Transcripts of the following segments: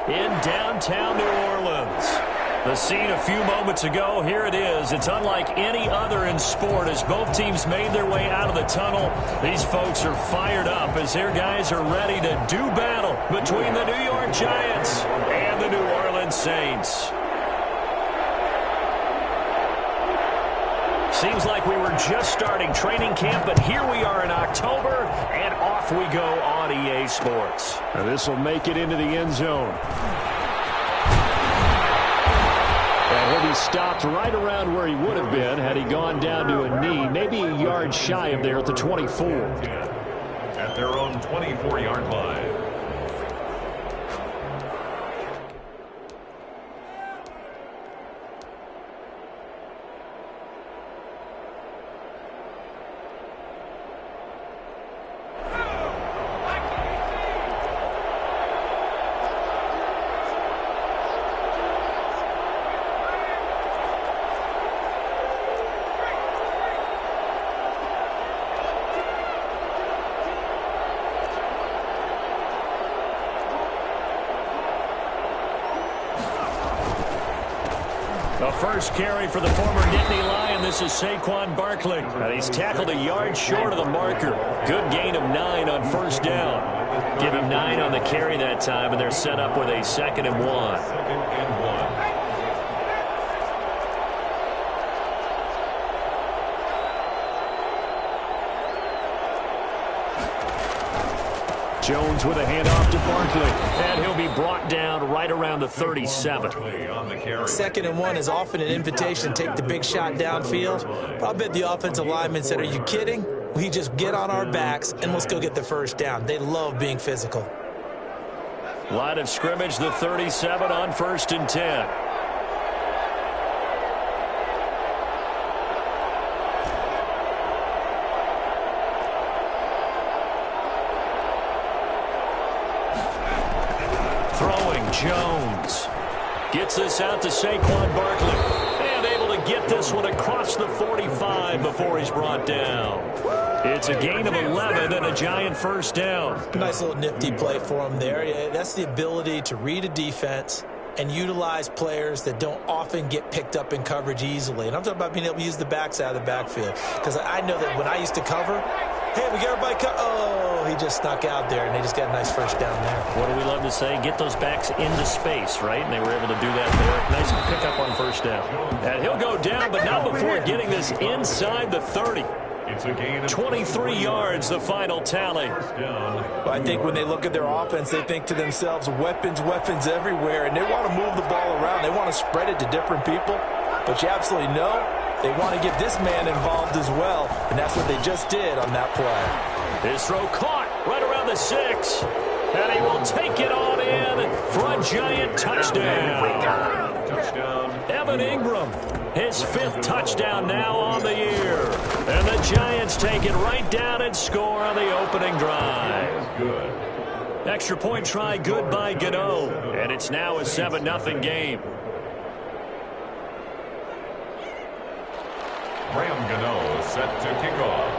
in downtown New Orleans. The scene a few moments ago, here it is. It's unlike any other in sport as both teams made their way out of the tunnel. These folks are fired up as their guys are ready to do battle between the New York Giants and the New Orleans Saints. Seems like we were just starting training camp, but here we are in October, and off we go on EA Sports. Now this will make it into the end zone. And he'll be stopped right around where he would have been had he gone down to a knee, maybe a yard shy of there at the 24. At their own 24-yard line. The first carry for the former Nittany Lion. This is Saquon Barkley. And he's tackled a yard short of the marker. Good gain of 9 on first down. Give him 9 on the carry that time, and they're set up with a 2nd and 1. Jones with a handoff to Barkley. And he'll be brought down right around the 37. 2nd and 1 is often an invitation to take the big shot downfield. But I bet the offensive lineman said, are you kidding? We just get on our backs and let's go get the first down. They love being physical. Line of scrimmage, the 37 on 1st and 10. Jones gets this out to Saquon Barkley and able to get this one across the 45 before he's brought down. It's a gain of 11 and a Giant first down. Nice little nifty play for him there. Yeah, that's the ability to read a defense and utilize players that don't often get picked up in coverage easily. And I'm talking about being able to use the backs out of the backfield, because I know that when I used to cover, hey, we got everybody oh, he just snuck out there, and they just got a nice first down there. What do we love to say? Get those backs into space, right? And they were able to do that there. Nice pickup on first down. And he'll go down, but not before getting this inside the 30. It's a gain of 23 yards, the final tally. Well, I think when they look at their offense, they think to themselves, weapons, weapons everywhere, and they want to move the ball around. They want to spread it to different people, but you absolutely know they want to get this man involved as well, and that's what they just did on that play. His throw caught right around the 6, and he will take it on in for a Giant touchdown. Evan Ingram, his 5th touchdown now on the year. And the Giants take it right down and score on the opening drive. Extra point try good by Gano, and it's now a 7-0 game. Graham Gano set to kick off.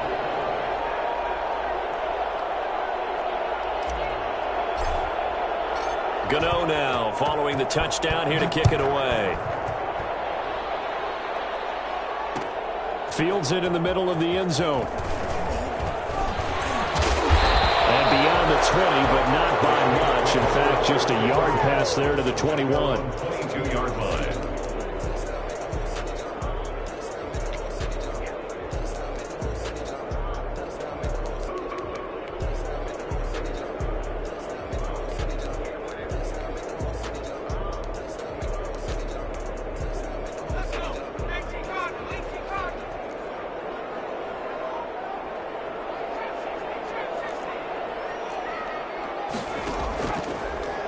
Gano now following the touchdown here to kick it away. Fields it in the middle of the end zone. And beyond the 20, but not by much. In fact, just a yard pass there to the 21. 22-yard line.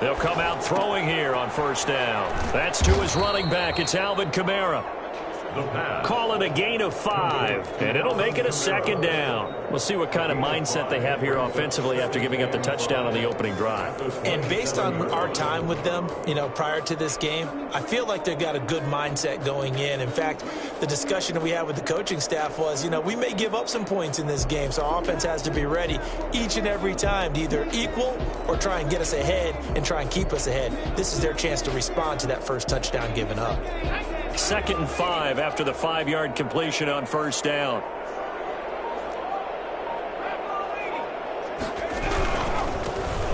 They'll come out throwing here on first down. That's to his running back. It's Alvin Kamara. The pass. Call it a gain of 5, and it'll make it a second down. We'll see what kind of mindset they have here offensively after giving up the touchdown on the opening drive. And based on our time with them, prior to this game, I feel like they've got a good mindset going in. In fact, the discussion that we had with the coaching staff was, we may give up some points in this game, so our offense has to be ready each and every time to either equal or try and get us ahead and try and keep us ahead. This is their chance to respond to that first touchdown given up. 2nd and 5 after the 5-yard completion on first down.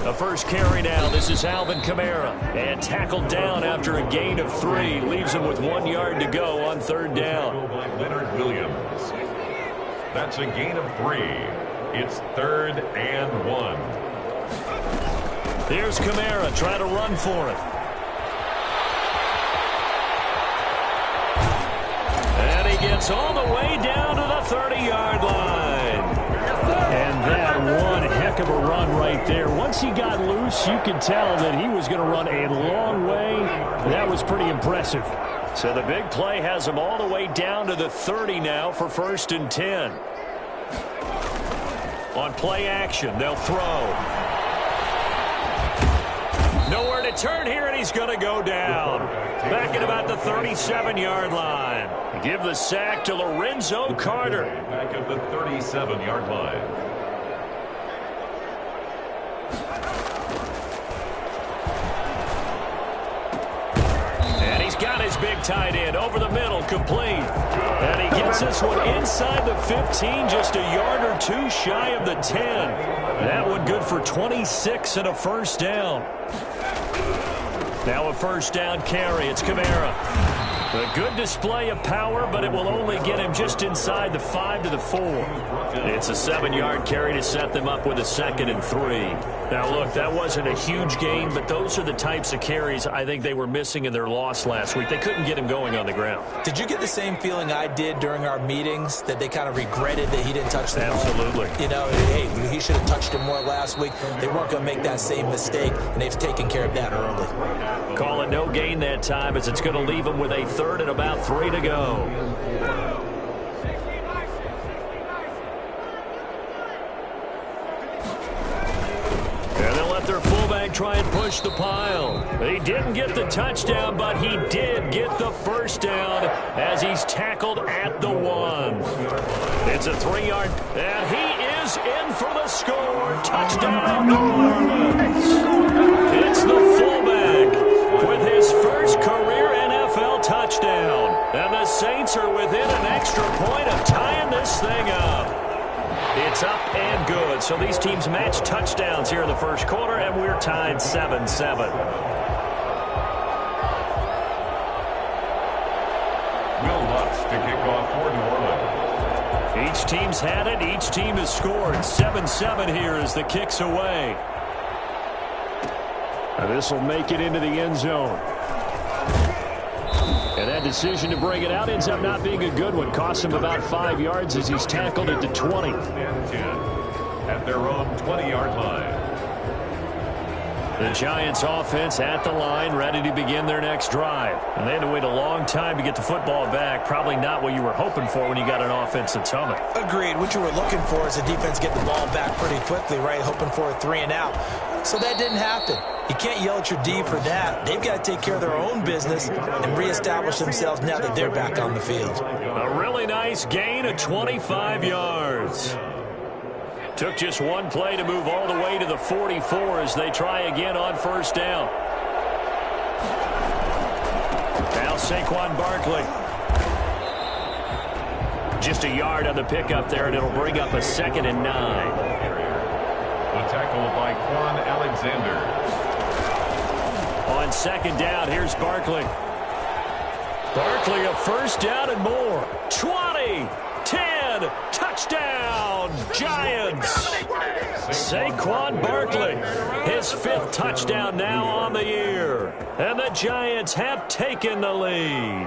The first carry now. This is Alvin Kamara. And tackled down after a gain of 3. Leaves him with 1 yard to go on third down. By Leonard Williams. That's a gain of 3. It's 3rd and 1. Here's Kamara trying to run for it. And he gets all the way down to the 30-yard line. And that one heck of a run right there. Once he got loose, you could tell that he was going to run a long way. That was pretty impressive. So the big play has him all the way down to the 30 now for 1st and 10. On play action, they'll throw. Nowhere to turn here, and he's going to go down. Back at about the 37-yard line. Give the sack to Lorenzo Carter. Back at the 37-yard line. And he's got his big tight end over the middle, complete. And he gets this one inside the 15, just a yard or 2 shy of the 10. That one good for 26 and a first down. Now a first down carry. It's Kamara. A good display of power, but it will only get him just inside the 5 to the 4. It's a 7-yard carry to set them up with a 2nd and 3. Now, look, that wasn't a huge gain, but those are the types of carries I think they were missing in their loss last week. They couldn't get him going on the ground. Did you get the same feeling I did during our meetings, that they kind of regretted that he didn't touch the ball? Absolutely. Hey, he should have touched him more last week. They weren't going to make that same mistake, and they've taken care of that early. Call it no gain that time, as it's going to leave them with a 3rd and about 3 to go. And they'll let their fullback try and push the pile. He didn't get the touchdown, but he did get the first down as he's tackled at the 1. It's a 3-yard, and he is in for the score. Touchdown, New Orleans. It's the fullback with his first career NFL touchdown. And the Saints are within an extra point of tying this thing up. It's up and good. So these teams match touchdowns here in the first quarter, and we're tied 7-7. Will Lutz to kick off for New Orleans. Each team's had it. Each team has scored. 7-7 here as the kick's away. And this will make it into the end zone. And that decision to bring it out ends up not being a good one. Costs him about 5 yards as he's tackled at the 20. And 10 at their own 20-yard line. The Giants offense at the line, ready to begin their next drive. And they had to wait a long time to get the football back. Probably not what you were hoping for when you got an offense that's humming. Agreed. What you were looking for is the defense get the ball back pretty quickly, right? Hoping for a 3 and out. So that didn't happen. You can't yell at your D for that. They've got to take care of their own business and reestablish themselves now that they're back on the field. A really nice gain of 25 yards. Took just one play to move all the way to the 44 as they try again on first down. Now Saquon Barkley. Just a yard on the pickup there, and it'll bring up a 2nd and 9. The tackle by Quan Alexander. On 2nd down, here's Barkley. Barkley a first down and more. 20, 10, touchdown, Giants. Saquon Barkley, his 5th touchdown now on the year. And the Giants have taken the lead.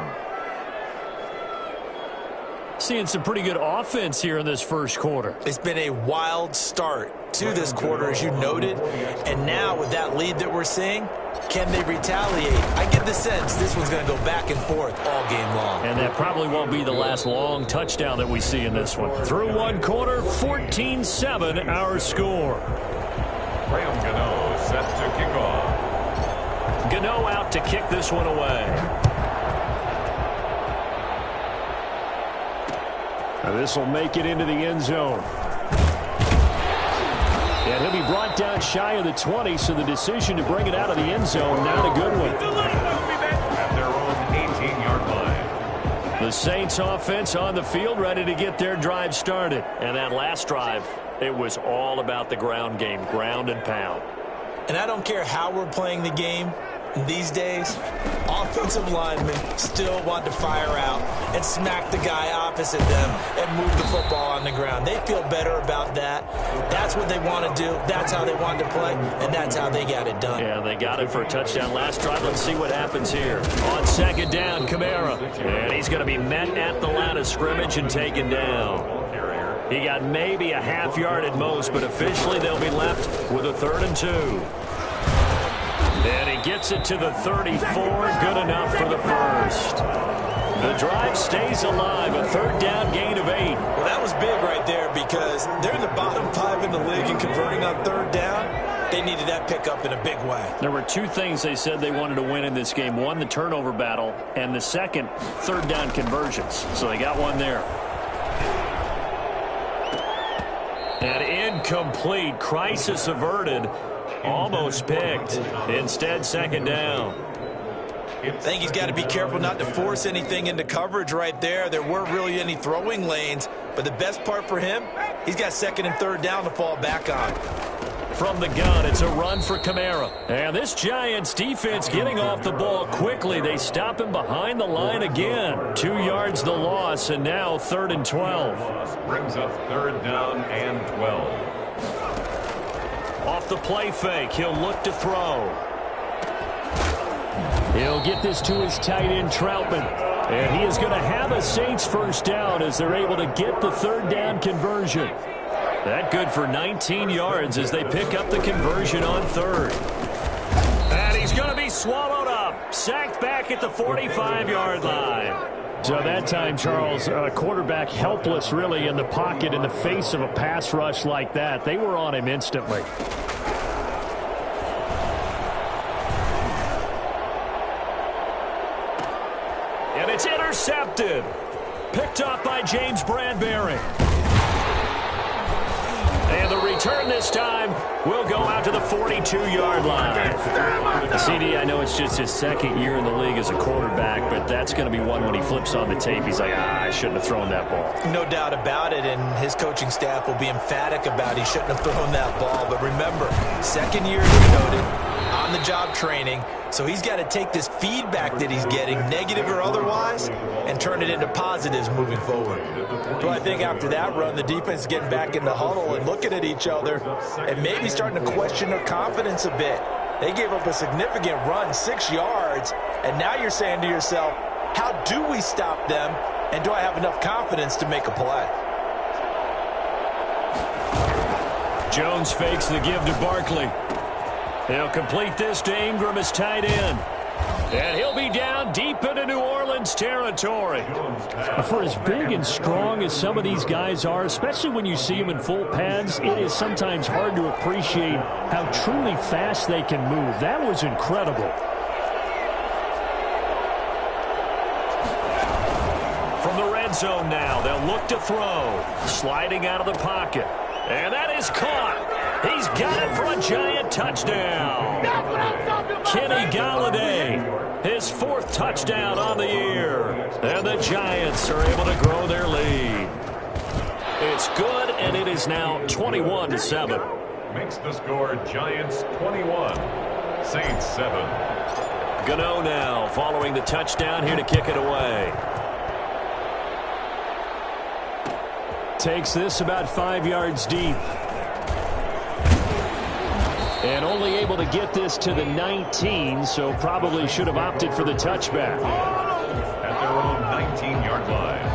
Seeing some pretty good offense here in this first quarter. It's been a wild start to this quarter, as you noted. And now with that lead that we're seeing, can they retaliate? I get the sense this one's going to go back and forth all game long. And that probably won't be the last long touchdown that we see in this one. Through one quarter, 14-7 our score. Graham Gano set to kick off. Gano out to kick this one away. This will make it into the end zone. And he'll be brought down shy of the 20, so the decision to bring it out of the end zone, not a good one. At their own 18-yard line. The Saints offense on the field, ready to get their drive started. And that last drive, it was all about the ground game, ground and pound. And I don't care how we're playing the game these days, offensive linemen still want to fire out and smack the guy opposite them and move the football on the ground. They feel better about that. That's what they want to do. That's how they want to play, and that's how they got it done. Yeah, they got it for a touchdown last drive. Let's see what happens here. On second down, Kamara. And he's going to be met at the line of scrimmage and taken down. He got maybe a half yard at most, but officially they'll be left with a 3rd and 2. And he gets it to the 34. Good enough for the first. The drive stays alive. A 3rd down gain of 8. Well, that was big right there because they're in the bottom 5 in the league and converting on 3rd down. They needed that pickup in a big way. There were 2 things they said they wanted to win in this game. One, the turnover battle, and the second, 3rd down conversions. So they got one there. And incomplete. Crisis averted. Almost picked. Instead, 2nd down. I think he's got to be careful not to force anything into coverage right there. There weren't really any throwing lanes, but the best part for him, he's got 2nd and 3rd down to fall back on. From the gun, it's a run for Kamara. And this Giants defense getting off the ball quickly. They stop him behind the line again. 2 yards the loss, and now 3rd and 12. Brings up 3rd down and 12. Off the play fake, he'll look to throw. He'll get this to his tight end, Troutman. And he is going to have a Saints first down as they're able to get the 3rd down conversion. That good for 19 yards as they pick up the conversion on 3rd. And he's going to be swallowed up. Sacked back at the 45-yard line. So that time, Charles, quarterback helpless really in the pocket in the face of a pass rush like that. They were on him instantly. And it's intercepted. Picked up by James Bradbury. And the return this time will go out to the 42-yard line. CD, I know it's just his 2nd year in the league as a quarterback, but that's going to be one when he flips on the tape. He's like, I shouldn't have thrown that ball. No doubt about it, and his coaching staff will be emphatic about he shouldn't have thrown that ball. But remember, 2nd year, as you noted, on-the-job training. So he's got to take this feedback that he's getting, negative or otherwise, and turn it into positives moving forward. So I think after that run, the defense is getting back in the huddle and looking at each other and maybe starting to question their confidence a bit. They gave up a significant run, 6 yards, and now you're saying to yourself, how do we stop them, and do I have enough confidence to make a play? Jones fakes the give to Barkley. He'll complete this to Ingram as tight end. And he'll be down deep into New Orleans territory. For as big and strong as some of these guys are, especially when you see them in full pads, it is sometimes hard to appreciate how truly fast they can move. That was incredible. From the red zone now, they'll look to throw. Sliding out of the pocket. And that is caught. He's got it for a Giant touchdown. Kenny Golladay, his 4th touchdown on the year. And the Giants are able to grow their lead. It's good, and it is now 21-7. Makes the score Giants 21, Saints 7. Gano now following the touchdown here to kick it away. Takes this about 5 yards deep. And only able to get this to the 19, so probably should have opted for the touchback. At their own 19-yard line.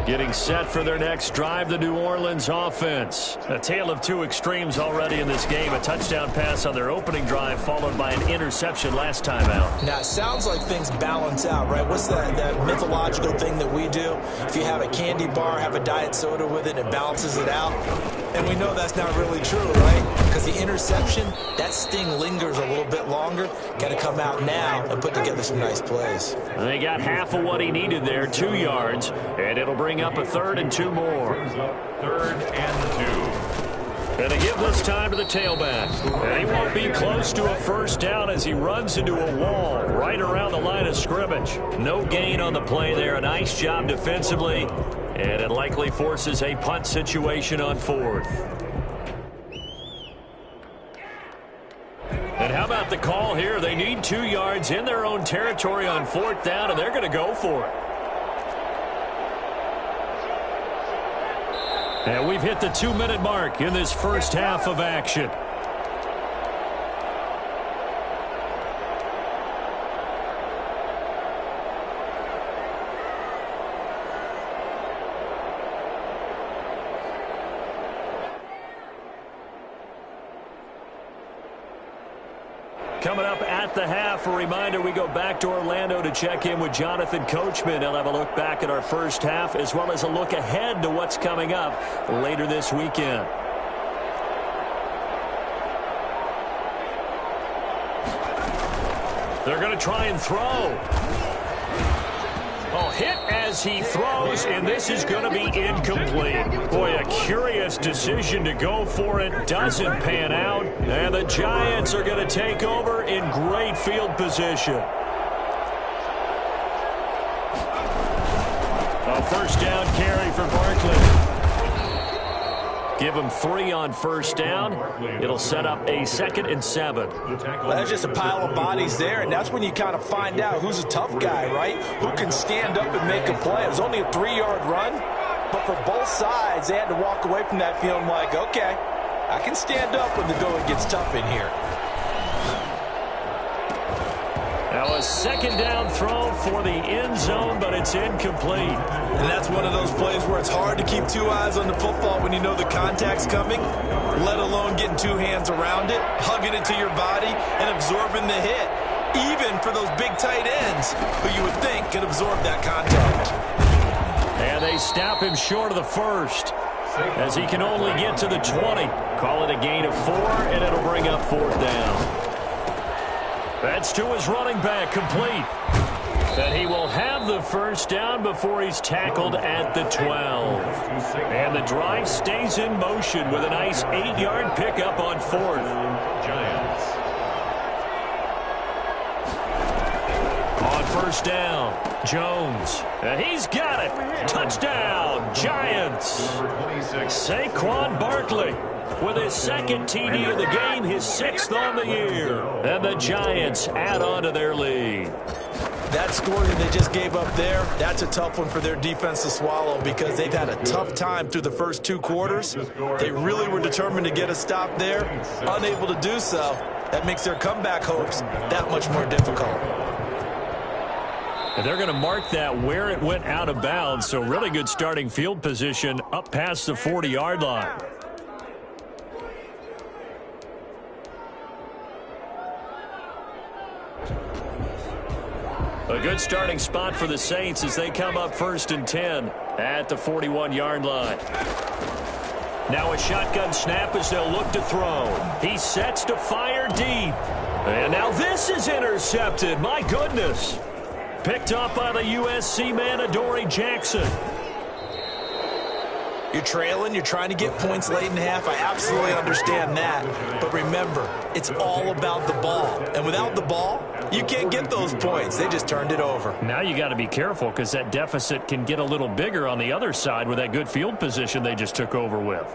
Getting set for their next drive, the New Orleans offense. A tale of two extremes already in this game. A touchdown pass on their opening drive, followed by an interception last time out. Now, it sounds like things balance out, right? What's that mythological thing that we do? If you have a candy bar, have a diet soda with it, it balances it out. And we know that's not really true, right? Because the interception, that sting lingers a little bit longer. Got to come out now and put together some nice plays. They got half of what he needed there, 2 yards, and it'll bring up a 3rd and 2 more. 3rd and 2. And they give this time to the tailback. And he won't be close to a first down as he runs into a wall right around the line of scrimmage. No gain on the play there. A nice job defensively. And it likely forces a punt situation on 4th. And how about the call here? They need 2 yards in their own territory on 4th down, and they're going to go for it. And we've hit the 2-minute mark in this first half of action. Coming up at the half, a reminder, we go back to Orlando to check in with Jonathan Coachman. He'll have a look back at our first half as well as a look ahead to what's coming up later this weekend. They're going to try and throw. Oh, hit as he throws, and this is going to be incomplete. Boy, a curious decision to go for it. Doesn't pan out, and the Giants are going to take over in great field position. A first down carry for Barkley. Give him 3 on first down. It'll set up a 2nd and 7. Well, that's just a pile of bodies there, and that's when you kind of find out who's a tough guy, right? Who can stand up and make a play. It was only a 3-yard run, but for both sides, they had to walk away from that feeling like, okay, I can stand up when the going gets tough in here. Now a 2nd down throw for the end zone, but it's incomplete. And that's one of those plays where it's hard to keep 2 eyes on the football when you know the contact's coming, let alone getting 2 hands around it, hugging it to your body, and absorbing the hit, even for those big tight ends who you would think could absorb that contact. And they stop him short of the first as he can only get to the 20. Call it a gain of 4, and it'll bring up 4th down. That's to his running back, complete. And he will have the first down before he's tackled at the 12. And the drive stays in motion with a nice 8-yard pickup on 4th. Giants. On first down, Jones. And he's got it. Touchdown, Giants. Saquon Barkley with his 2nd TD of the game, his 6th on the year. And the Giants add on to their lead. That score that they just gave up there, that's a tough one for their defense to swallow because they've had a tough time through the first 2 quarters. They really were determined to get a stop there, unable to do so. That makes their comeback hopes that much more difficult. And they're going to mark that where it went out of bounds, so really good starting field position up past the 40-yard line. A good starting spot for the Saints as they come up 1st and 10 at the 41-yard line. Now a shotgun snap as they'll look to throw. He sets to fire deep. And now this is intercepted. My goodness. Picked up by the USC man, Adoree Jackson. You're trailing, you're trying to get points late in half. I absolutely understand that. But remember, it's all about the ball. And without the ball, you can't get those points. They just turned it over. Now you got to be careful because that deficit can get a little bigger on the other side with that good field position they just took over with.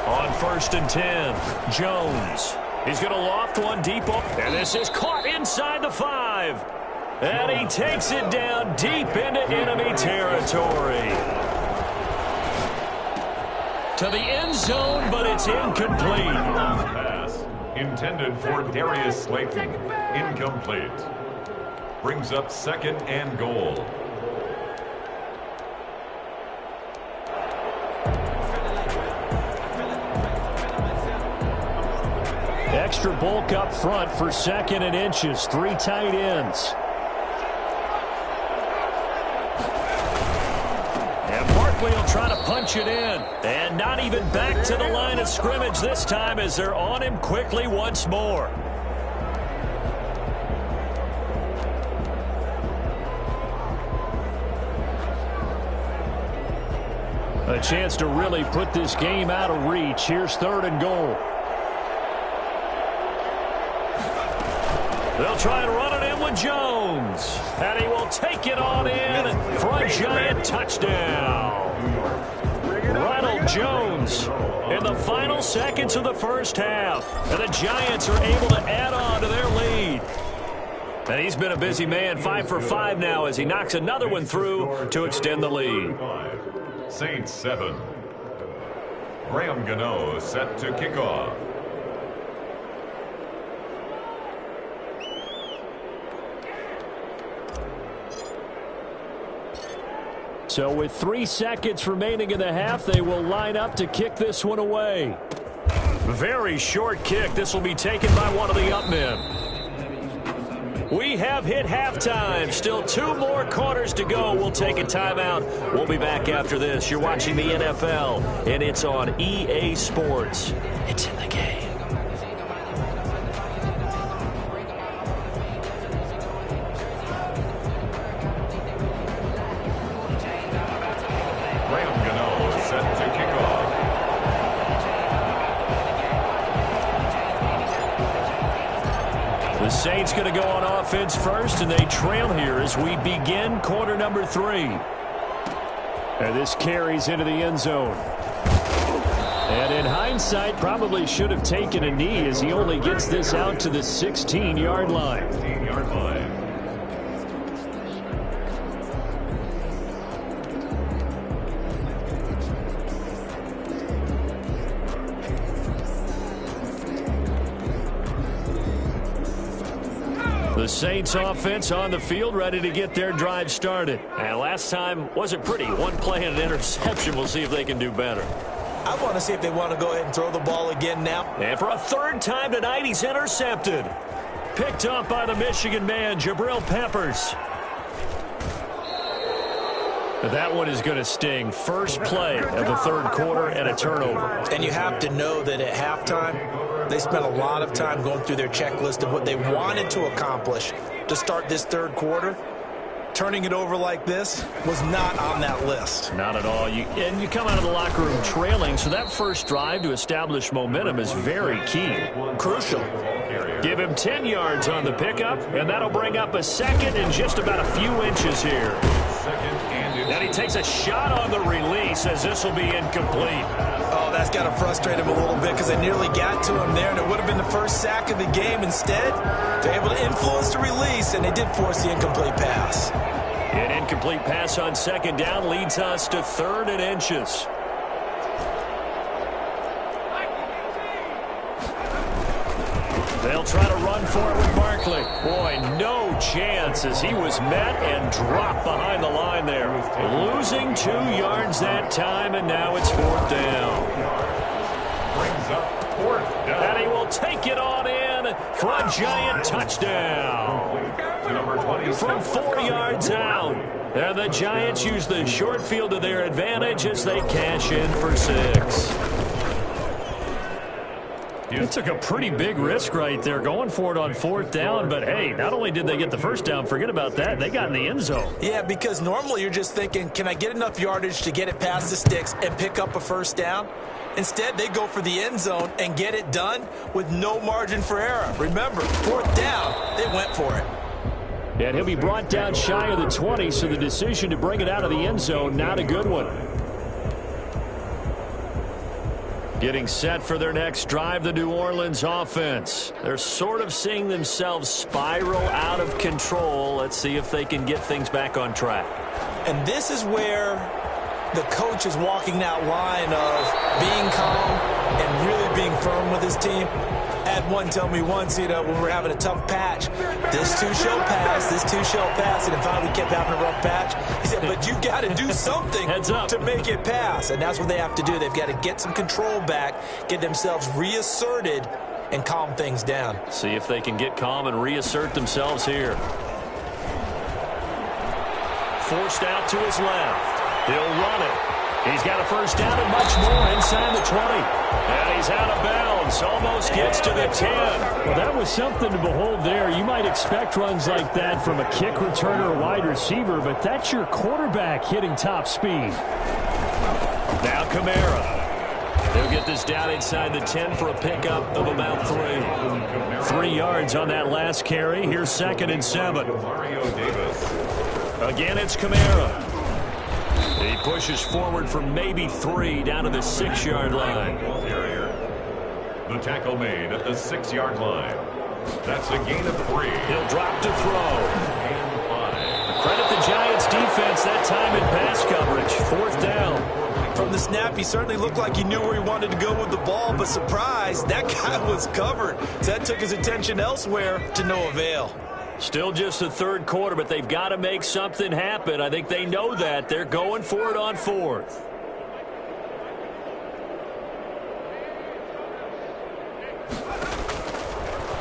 On 1st and 10, Jones. He's going to loft one deep. And this is caught inside the 5. And he takes it down deep into enemy territory. to the end zone, but it's incomplete. Pass intended for Darius Slayton. Incomplete. Brings up 2nd and goal. Extra bulk up front for 2nd and inches. 3 tight ends. And Barkley will try to punch it in. And not even back to the line of scrimmage this time as they're on him quickly once more. A chance to really put this game out of reach. Here's 3rd and goal. They'll try and run it in with Jones. And he will take it on in for a Giant touchdown. Ronald Jones in the final seconds of the first half. And the Giants are able to add on to their lead. And he's been a busy man, 5 for 5 now as he knocks another one through to extend the lead. Saints 7. Graham Gano set to kick off. So with 3 seconds remaining in the half, they will line up to kick this one away. Very short kick. This will be taken by one of the up men. We have hit halftime. Still 2 more quarters to go. We'll take a timeout. We'll be back after this. You're watching the NFL, and it's on EA Sports. It's in the game. The Saints going to go on offense first, and they trail here as we begin quarter number 3. And this carries into the end zone. And in hindsight, probably should have taken a knee as he only gets this out to the 16-yard line. 16-yard line. The Saints offense on the field, ready to get their drive started. And last time wasn't pretty. 1 play and an interception. We'll see if they can do better. I want to see if they want to go ahead and throw the ball again now. And for a 3rd time tonight, he's intercepted. Picked up by the Michigan man, Jabril Peppers. That one is going to sting. First play of the 3rd quarter and a turnover. And you have to know that at halftime, they spent a lot of time going through their checklist of what they wanted to accomplish to start this 3rd quarter. Turning it over like this was not on that list. Not at all. You come out of the locker room trailing, so that first drive to establish momentum is very key. Crucial. Give him 10 yards on the pickup, and that'll bring up a 2nd and just about a few inches here. And he takes a shot on the release as this will be incomplete. Oh, that's got to frustrate him a little bit because they nearly got to him there, and it would have been the first sack of the game. Instead, they're able to influence the release, and they did force the incomplete pass. An incomplete pass on 2nd down leads us to 3rd and inches. They'll try to run for it with Barkley. Boy, no chance as he was met and dropped behind the line there. Losing 2 yards that time, and now it's 4th down. Brings up 4th down. And he will take it on in for a Giant touchdown. From 4 yards out. And the Giants use the short field to their advantage as they cash in for 6. They took a pretty big risk right there going for it on 4th down, but hey, not only did they get the first down, forget about that, they got in the end zone. Yeah, because normally you're just thinking, can I get enough yardage to get it past the sticks and pick up a 1st down? Instead, they go for the end zone and get it done with no margin for error. Remember, 4th down, they went for it. And he'll be brought down shy of the 20, so the decision to bring it out of the end zone, not a good one. Getting set for their next drive, the New Orleans offense. They're sort of seeing themselves spiral out of control. Let's see if they can get things back on track. And this is where the coach is walking that line of being calm and really being firm with his team. I had one tell me once, when we're having a tough patch, this too shall pass, this too shall pass, and finally we kept having a rough patch. He said, but you got to do something to make it pass, and that's what they have to do. They've got to get some control back, get themselves reasserted, and calm things down. See if they can get calm and reassert themselves here. Forced out to his left. He'll run it. He's got a first down and much more inside the 20. And he's out of bounds. Almost gets to the 10. Well, that was something to behold there. You might expect runs like that from a kick returner or wide receiver, but that's your quarterback hitting top speed. Now Kamara. He'll get this down inside the 10 for a pickup of about 3. 3 yards on that last carry. Here's 2nd and 7. Again, it's Kamara. He pushes forward for maybe 3 down to the 6-yard line. The tackle made at the 6-yard line. That's a gain of 3. He'll drop to throw. Credit the Giants defense that time in pass coverage. 4th down. From the snap, he certainly looked like he knew where he wanted to go with the ball, but surprise, that guy was covered. So that took his attention elsewhere to no avail. Still just the 3rd quarter, but they've got to make something happen. I think they know that. They're going for it on 4th.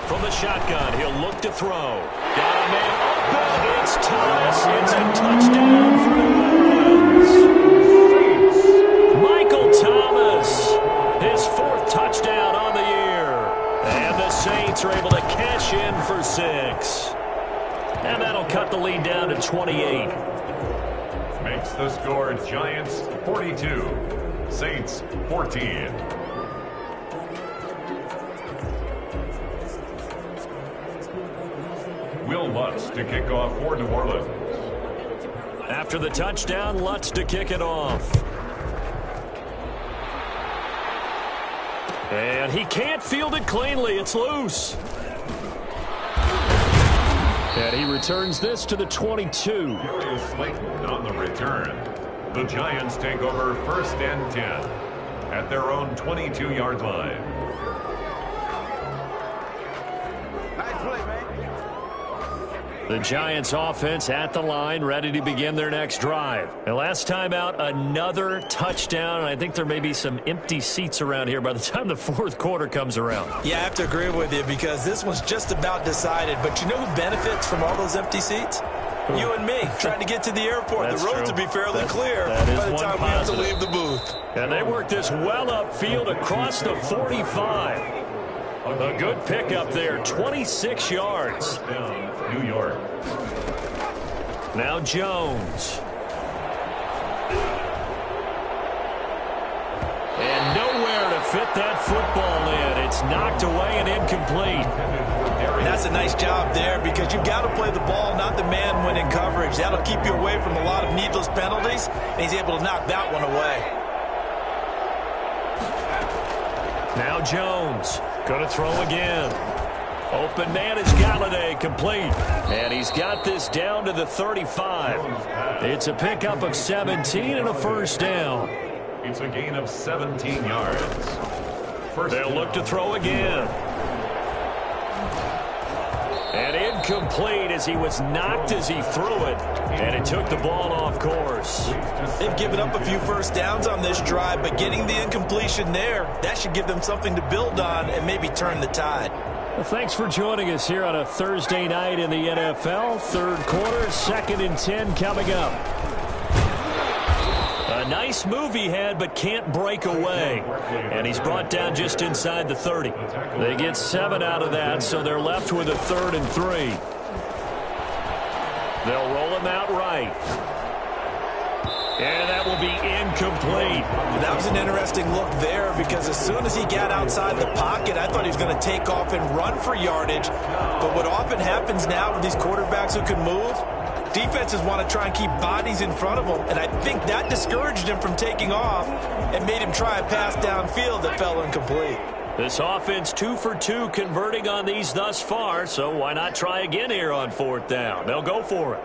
From the shotgun, he'll look to throw. Got a man open. It's Thomas. It's a touchdown for the Lions. Michael Thomas, his 4th touchdown on the year. And the Saints are able to cash in for 6. And that'll cut the lead down to 28. Makes the score Giants 42, Saints 14. Will Lutz to kick off for New Orleans. After the touchdown, Lutz to kick it off. And he can't field it cleanly. It's loose. And he returns this to the 22. Darius Slayton on the return. The Giants take over 1st and 10 at their own 22-yard line. The Giants offense at the line, ready to begin their next drive. And last time out, another touchdown. And I think there may be some empty seats around here by the time the 4th quarter comes around. Yeah, I have to agree with you because this one's just about decided. But you know who benefits from all those empty seats? You and me, trying to get to the airport. The roads will be fairly clear by the time we have to leave the booth. And they work this well upfield across the 45. A good pickup there, 26 yards. Down, New York. Now Jones. And nowhere to fit that football in. It's knocked away and incomplete. That's a nice job there because you've got to play the ball, not the man when in coverage. That'll keep you away from a lot of needless penalties, and he's able to knock that one away. Now Jones. Going to throw again. Open man is Galladay, complete. And he's got this down to the 35. It's a pickup of 17 and a first down. It's a gain of 17 yards. They'll look to throw again. And incomplete as he was knocked as he threw it. And it took the ball off course. They've given up a few first downs on this drive, but getting the incompletion there, that should give them something to build on and maybe turn the tide. Well, thanks for joining us here on a Thursday night in the NFL. 3rd quarter, 2nd and 10 coming up. A nice move he had, but can't break away. And he's brought down just inside the 30. They get 7 out of that, so they're left with a 3rd and 3. They'll roll him out right. And that will be incomplete. That was an interesting look there because as soon as he got outside the pocket, I thought he was going to take off and run for yardage. But what often happens now with these quarterbacks who can move, defenses want to try and keep bodies in front of them, and I think that discouraged him from taking off and made him try a pass downfield that fell incomplete. This offense 2 for 2 converting on these thus far, so why not try again here on 4th down? They'll go for it.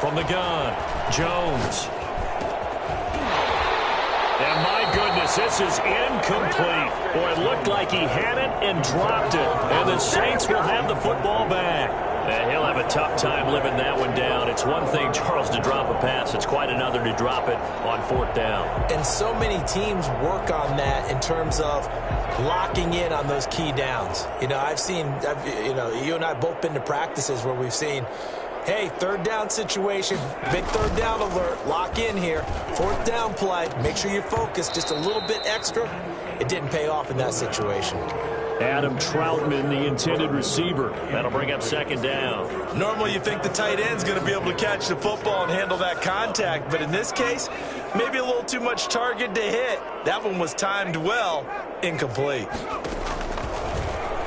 From From the gun, Jones. And my goodness, this is incomplete. Boy, it looked like he had it and dropped it. And the Saints will have the football back. And he'll have a tough time living that one down. It's one thing, Charles, to drop a pass. It's quite another to drop it on 4th down. And so many teams work on that in terms of locking in on those key downs. You know, you and I both been to practices where we've seen, hey, 3rd down situation, big 3rd down alert, lock in here. 4th down play, make sure you're focused just a little bit extra. It didn't pay off in that situation. Adam Troutman, the intended receiver. That'll bring up 2nd down. Normally you think the tight end's going to be able to catch the football and handle that contact, but in this case, maybe a little too much target to hit. That one was timed well, incomplete.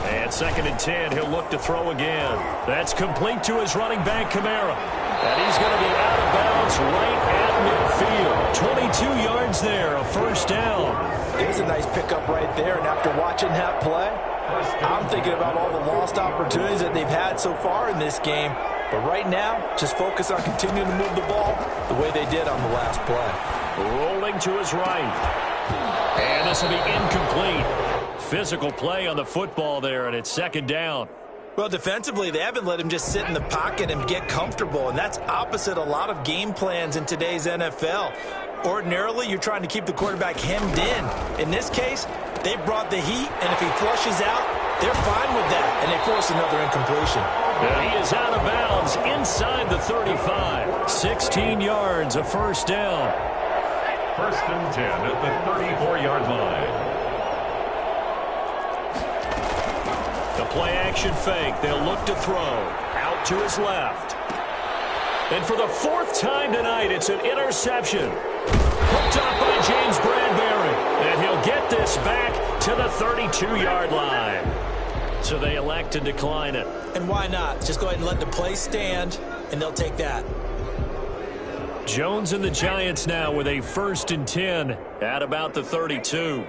And 2nd and 10, he'll look to throw again. That's complete to his running back, Kamara. And he's going to be out of bounds right at midfield. 22 yards there, a 1st down. There's a nice pickup right there, and after watching that play, I'm thinking about all the lost opportunities that they've had so far in this game. But right now, just focus on continuing to move the ball the way they did on the last play. Rolling to his right. And this will be incomplete. Physical play on the football there, and it's 2nd down. Well, defensively, they haven't let him just sit in the pocket and get comfortable, and that's opposite a lot of game plans in today's NFL. Ordinarily, you're trying to keep the quarterback hemmed in. In this case, they brought the heat, and if he flushes out, they're fine with that, and they force another incompletion. And he is out of bounds inside the 35. 16 yards, a 1st down. 1st and 10 at the 34-yard line. The play-action fake. They'll look to throw. Out to his left. And for the 4th time tonight, it's an interception. Hooked up by James Bradbury. And he'll get this back to the 32-yard line. So they elect to decline it. And why not? Just go ahead and let the play stand, and they'll take that. Jones and the Giants now with a 1st and 10 at about the 32.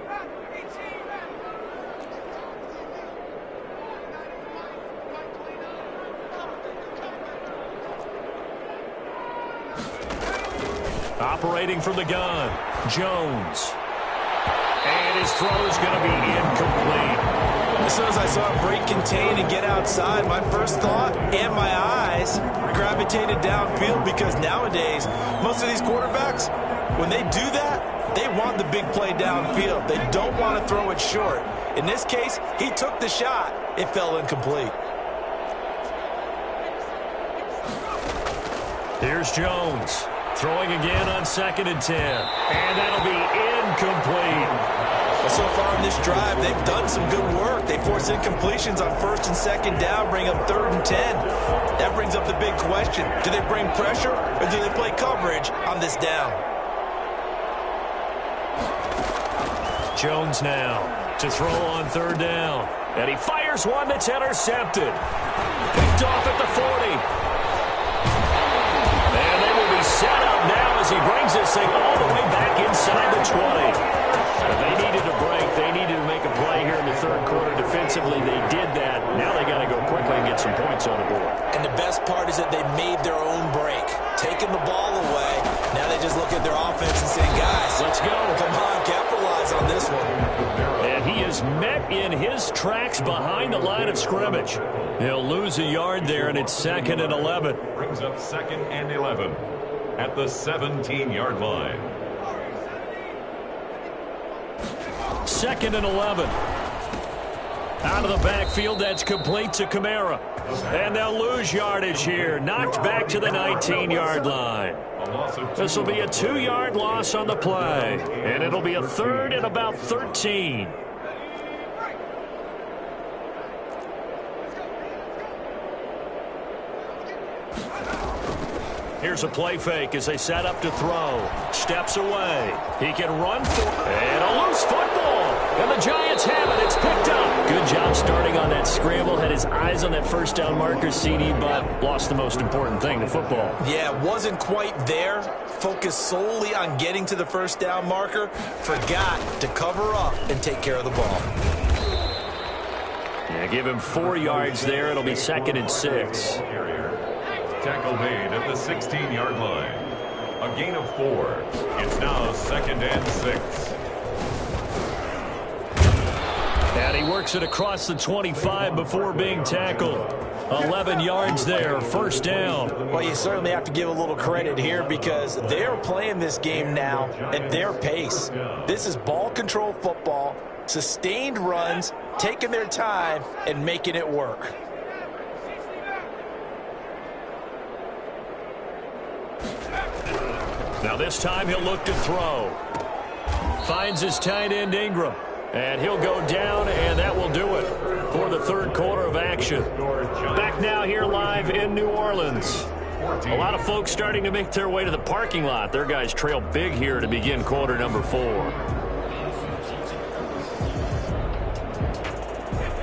Operating from the gun, Jones. And his throw is going to be incomplete. As soon as I saw him break contain and get outside, my first thought and my eyes gravitated downfield, because nowadays, most of these quarterbacks, when they do that, they want the big play downfield. They don't want to throw it short. In this case, he took the shot. It fell incomplete. Here's Jones. Throwing again on 2nd and 10. And that'll be incomplete. Well, so far in this drive, they've done some good work. They force incompletions on 1st and 2nd down, bring up 3rd and 10. That brings up the big question. Do they bring pressure, or do they play coverage on this down? Jones now to throw on 3rd down. And he fires one that's intercepted. Picked off at the 40. And they will be set up now as he brings this thing all the way back inside the 20. They needed a break. They needed to make a play here in the 3rd quarter. Defensively, they did that. Now they got to go quickly and get some points on the board. And the best part is that they made their own break. Taking the ball away. Now they just look at their offense and say, guys, let's go. Come on, capitalize on this one. And he is met in his tracks behind the line of scrimmage. He'll lose a yard there, and it's 2nd and 11. Brings up 2nd and 11 at the 17-yard line. 2nd and 11. Out of the backfield, that's complete to Kamara. And they'll lose yardage here. Knocked back to the 19-yard line. This will be a 2-yard loss on the play. And it'll be a 3rd and about 13. Here's a play fake as they set up to throw. Steps away. He can run for and a loose football. And the Giants have it. It's picked up. Good job starting on that scramble. Had his eyes on that 1st down marker, CD, but lost the most important thing, the football. Yeah, wasn't quite there. Focused solely on getting to the 1st down marker. Forgot to cover up and take care of the ball. Yeah, give him 4 yards there. It'll be 2nd and 6. tackle made at the 16-yard line. A gain of 4. It's now 2nd and 6. And he works it across the 25 before being tackled. 11 yards there, first down. Well, you certainly have to give a little credit here because they're playing this game now at their pace. This is ball control football, sustained runs, taking their time, and making it work. Now this time he'll look to throw. Finds his tight end Ingram. And he'll go down, and that will do it for the third quarter of action. Back now here live in New Orleans. A lot of folks starting to make their way to the parking lot. Their guys trail big here to begin quarter number 4.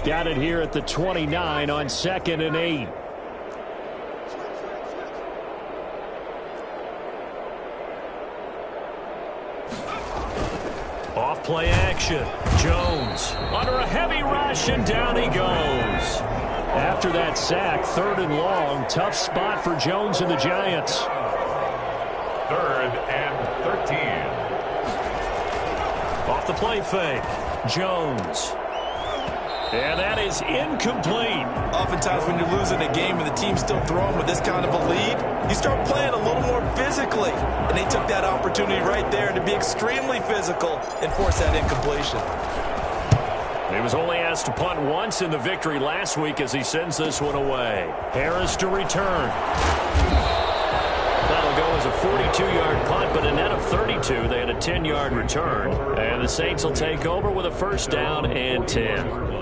Got it here at the 29 on 2nd and 8. Off play action. Jones under a heavy rush, and down he goes. After that sack, 3rd and long. Tough spot for Jones and the Giants. 3rd and 13. Off the play fake. Jones. And that is incomplete. Oftentimes when you're losing a game and the team's still throwing with this kind of a lead, you start playing a little more physically. And they took that opportunity right there to be extremely physical and force that incompletion. He was only asked to punt once in the victory last week as he sends this one away. Harris to return. That'll go as a 42-yard punt, but a net of 32. They had a 10-yard return. And the Saints will take over with a first down and 10.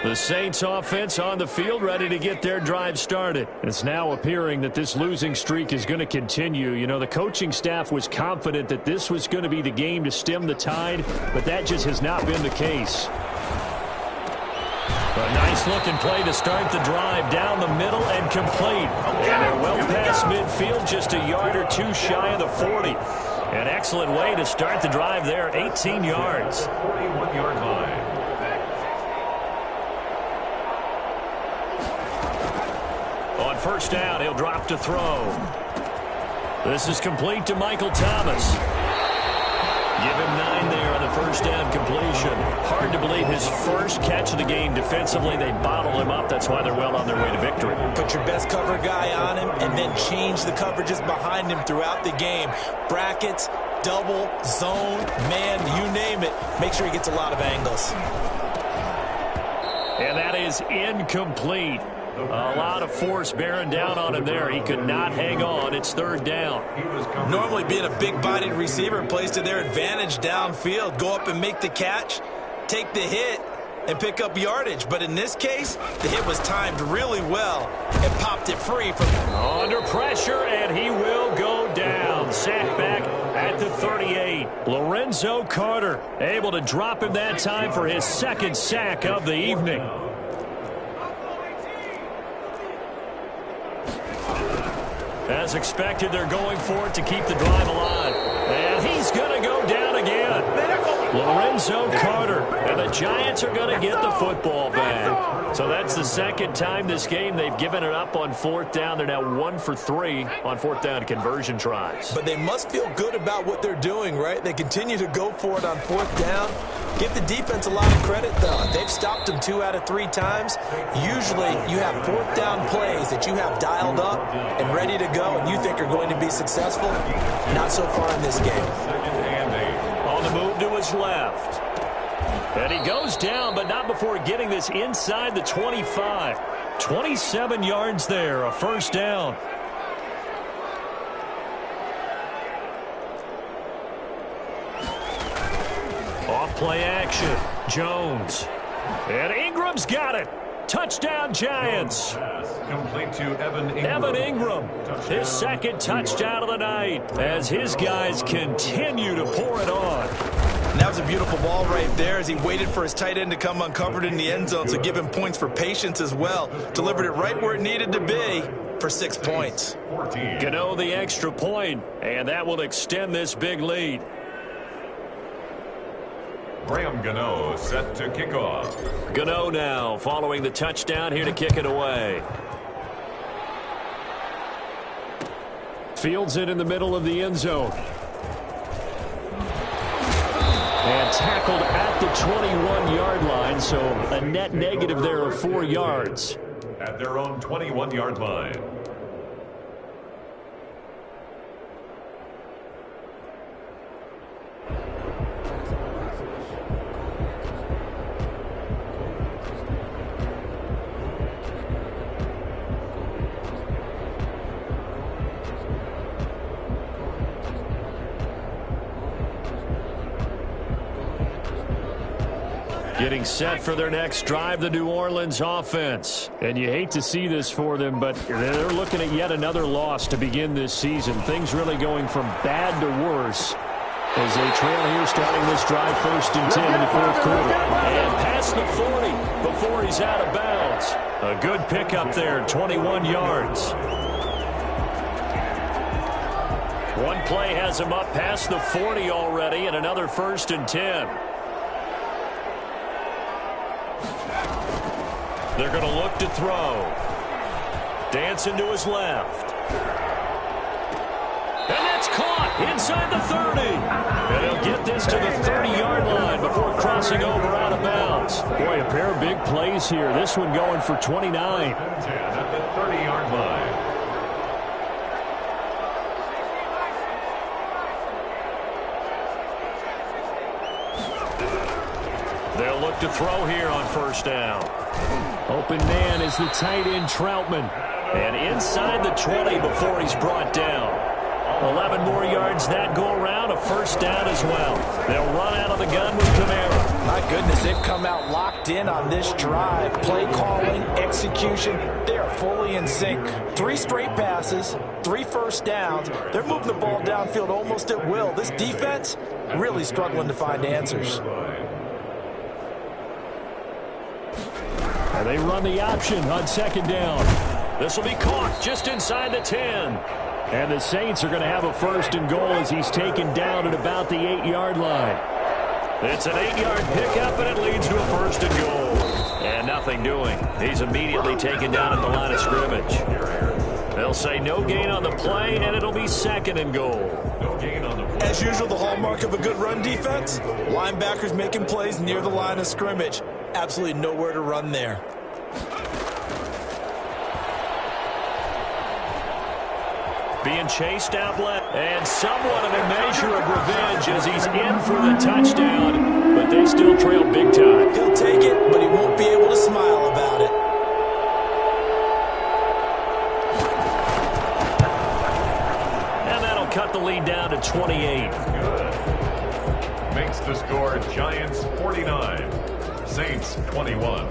The Saints offense on the field, ready to get their drive started. It's now appearing that this losing streak is going to continue. You know, the coaching staff was confident that this was going to be the game to stem the tide, but that just has not been the case. A nice-looking play to start the drive down the middle and complete. And they're well past midfield, just a yard or two shy of the 40. An excellent way to start the drive there, 18 yards. 41-yard line. On first down, he'll drop to throw. This is complete to Michael Thomas. Give him 9 there on the first down completion. Hard to believe his first catch of the game defensively. They bottled him up. That's why they're well on their way to victory. Put your best cover guy on him and then change the coverages behind him throughout the game. Brackets, double, zone, man, you name it. Make sure he gets a lot of angles. And that is incomplete. A lot of force bearing down on him there. He could not hang on. It's third down. Normally being a big-bodied receiver plays to their advantage downfield. Go up and make the catch, take the hit, and pick up yardage. But in this case, the hit was timed really well and popped it free from under pressure, and he will go down. Sack back at the 38. Lorenzo Carter able to drop him that time for his second sack of the evening. As expected, they're going for it to keep the drive alive. And he's going to go down again. Lorenzo Carter. And the Giants are going to get the football back. So that's the second time this game they've given it up on fourth down. They're now 1 for 3 on fourth down conversion tries. But they must feel good about what they're doing, right? They continue to go for it on fourth down. Give the defense a lot of credit, though. They've stopped them 2 out of 3 times. Usually you have fourth down plays that you have dialed up and ready to go and you think are going to be successful. Not so far in this game. On the move to his left. And he goes down, but not before getting this inside the 25. 27 yards there, a first down. Off play action. Jones. And Ingram's got it. Touchdown, Giants. Complete to Evan Ingram. Evan Ingram, his second touchdown of the night as his guys continue to pour it on. And that was a beautiful ball right there as he waited for his tight end to come uncovered in the end zone, so give him points for patience as well. Delivered it right where it needed to be for 6 points. Gano the extra point, and that will extend this big lead. Graham Gano set to kick off. Gano now following the touchdown here to kick it away. Fields it in the middle of the end zone. And tackled at the 21-yard line, so a net negative there of 4 yards. At their own 21-yard line. Getting set for their next drive, the New Orleans offense. And you hate to see this for them, but they're looking at yet another loss to begin this season. Things really going from bad to worse as they trail here starting this drive 1st and 10 in the 4th quarter. And past the 40 before he's out of bounds. A good pickup there, 21 yards. One play has him up past the 40 already, and another 1st and 10. They're going to look to throw. Dancing to his left. And that's caught inside the 30. And he'll get this to the 30-yard line before crossing over out of bounds. Boy, a pair of big plays here. This one going for 29. 10 at the 30-yard line. They'll look to throw here on 1st down. Open man is the tight end Troutman. And inside the 20 before he's brought down. 11 more yards that go around, a 1st down as well. They'll run out of the gun with Kamara. My goodness, they've come out locked in on this drive. Play calling, execution, they are fully in sync. 3 straight passes, 3 1st downs. They're moving the ball downfield almost at will. This defense really struggling to find answers. And they run the option on 2nd down. This will be caught just inside the 10. And the Saints are going to have a 1st and goal as he's taken down at about the 8-yard line. It's an 8-yard pickup, and it leads to a 1st and goal. And nothing doing. He's immediately taken down at the line of scrimmage. They'll say no gain on the play, and it'll be 2nd and goal. No gain on the play. As usual, the hallmark of a good run defense, linebackers making plays near the line of scrimmage. Absolutely nowhere to run there. Being chased out left, and somewhat of a measure of revenge as he's in for the touchdown, but they still trail big time. He'll take it, but he won't be able to smile about it. And that'll cut the lead down to 28. Good. Makes the score Giants 49, Saints 21.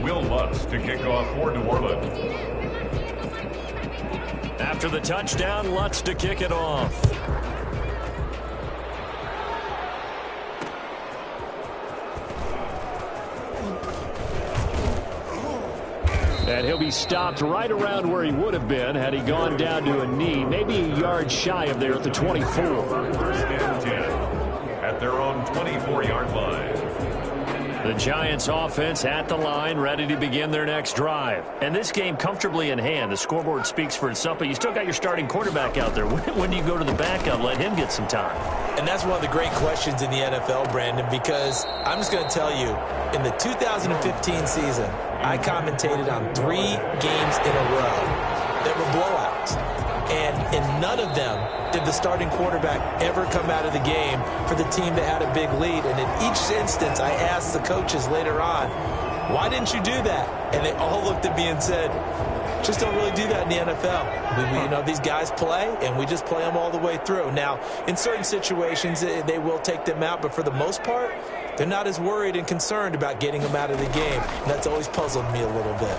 Will Lutz to kick off for New Orleans. After the touchdown, Lutz to kick it off. And he'll be stopped right around where he would have been had he gone down to a knee, maybe a yard shy of there at the 24. 1st and 10 at their own 24-yard line. The Giants offense at the line, ready to begin their next drive. And this game comfortably in hand. The scoreboard speaks for itself, but you still got your starting quarterback out there. When do you go to the backup, let him get some time? And that's one of the great questions in the NFL, Brandon, because I'm just going to tell you, in the 2015 season, I commentated on 3 games in a row that were blowouts. And in none of them did the starting quarterback ever come out of the game for the team that had a big lead. And in each instance, I asked the coaches later on, why didn't you do that? And they all looked at me and said, just don't really do that in the NFL. You know, these guys play, and we just play them all the way through. Now, in certain situations, they will take them out, but for the most part, they're not as worried and concerned about getting them out of the game. And that's always puzzled me a little bit.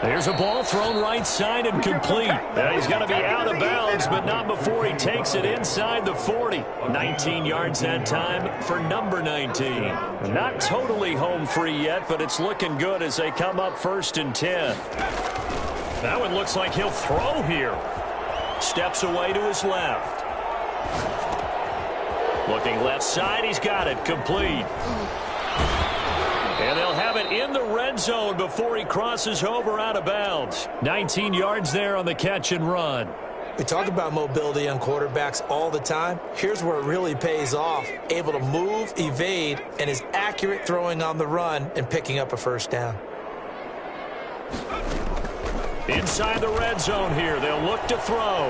There's a ball thrown right side and complete. He's going to be out of bounds, but not before he takes it inside the 40. 19 yards that time for number 19. Not totally home free yet, but it's looking good as they come up 1st and 10. That one looks like he'll throw here. Steps away to his left. Looking left side, he's got it, complete. And they'll have it in the red zone before he crosses over out of bounds. 19 yards there on the catch and run. We talk about mobility on quarterbacks all the time. Here's where it really pays off. Able to move, evade, and is accurate throwing on the run and picking up a first down. Inside the red zone here, they'll look to throw.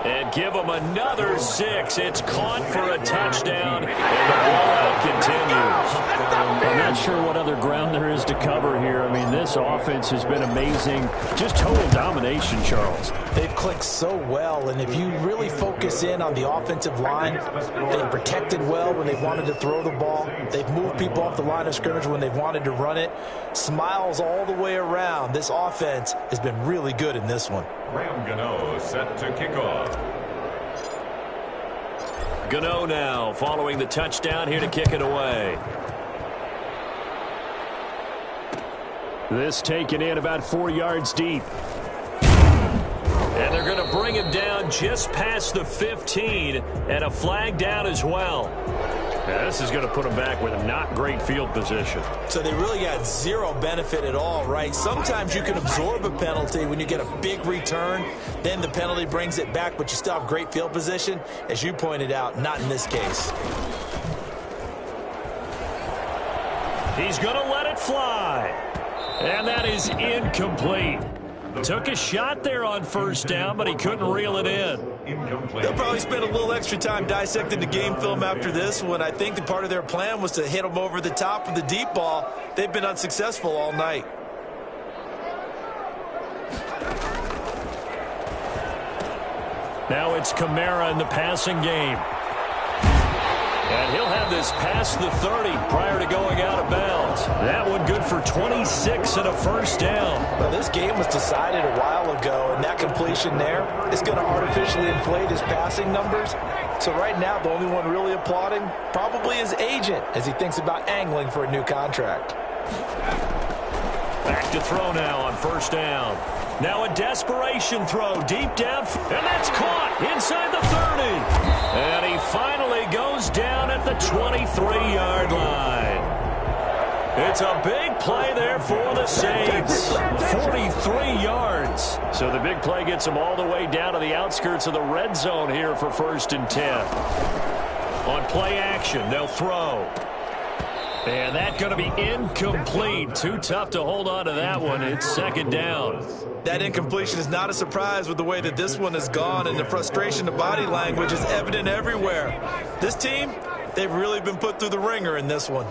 And give him another 6. It's caught for a touchdown, and the blowout continues. I'm not sure what other ground there is to cover here. I mean, this offense has been amazing. Just total domination, Charles. They've clicked so well, and if you really focus in on the offensive line, they've protected well when they wanted to throw the ball. They've moved people off the line of scrimmage when they've wanted to run it. Smiles all the way around. This offense has been really good in this one. Graham Gano set to kick off. Gano now following the touchdown here to kick it away. This taken in about 4 yards deep. And they're going to bring him down just past the 15 and a flag down as well. Yeah, this is going to put him back with a not great field position. So they really got zero benefit at all, right? Sometimes you can absorb a penalty when you get a big return. Then the penalty brings it back, but you still have great field position. As you pointed out, not in this case. He's going to let it fly. And that is incomplete. Took a shot there on first down, but he couldn't reel it in. They'll probably spend a little extra time dissecting the game film after this one. I think the part of their plan was to hit them over the top with the deep ball. They've been unsuccessful all night. Now it's Kamara in the passing game. And he'll have this past the 30 prior to going out of bounds. That one good for 26 and a first down. Well, this game was decided a while ago, and that completion there is going to artificially inflate his passing numbers. So right now, the only one really applauding probably his agent as he thinks about angling for a new contract. Back to throw now on first down. Now a desperation throw deep down, and that's caught inside the 30. And he finally goes down at the 23-yard line. It's a big play there for the Saints. 43 yards. So the big play gets them all the way down to the outskirts of the red zone here for 1st and 10. On play action, they'll throw. And that's going to be incomplete. Too tough to hold on to that one. It's 2nd down. That incompletion is not a surprise with the way that this one has gone, and the frustration, the body language is evident everywhere. This team, they've really been put through the ringer in this one.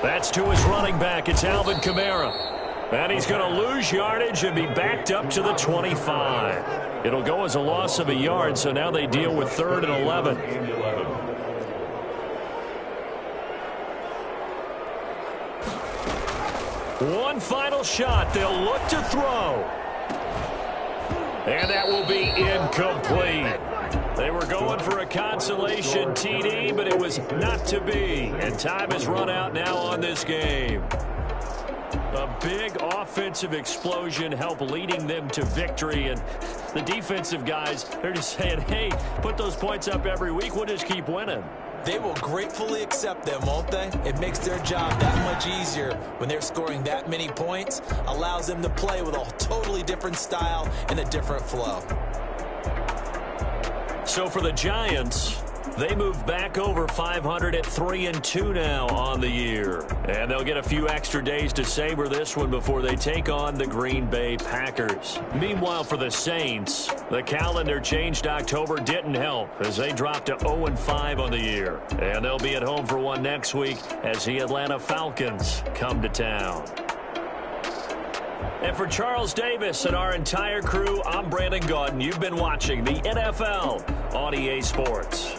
That's to his running back. It's Alvin Kamara. And he's going to lose yardage and be backed up to the 25. It'll go as a loss of a yard, so now they deal with 3rd and 11. One final shot. They'll look to throw. And that will be incomplete. They were going for a consolation TD, but it was not to be. And time has run out now on this game. A big offensive explosion helped leading them to victory. And the defensive guys, they're just saying, hey, put those points up every week. We'll just keep winning. They will gratefully accept them, won't they? It makes their job that much easier when they're scoring that many points. Allows them to play with a totally different style and a different flow. So for the Giants, they move back over 500 at 3-2 now on the year. And they'll get a few extra days to savor this one before they take on the Green Bay Packers. Meanwhile, for the Saints, the calendar changed October didn't help as they dropped to 0-5 on the year. And they'll be at home for one next week as the Atlanta Falcons come to town. And for Charles Davis and our entire crew, I'm Brandon Gaudin. You've been watching the NFL on EA Sports.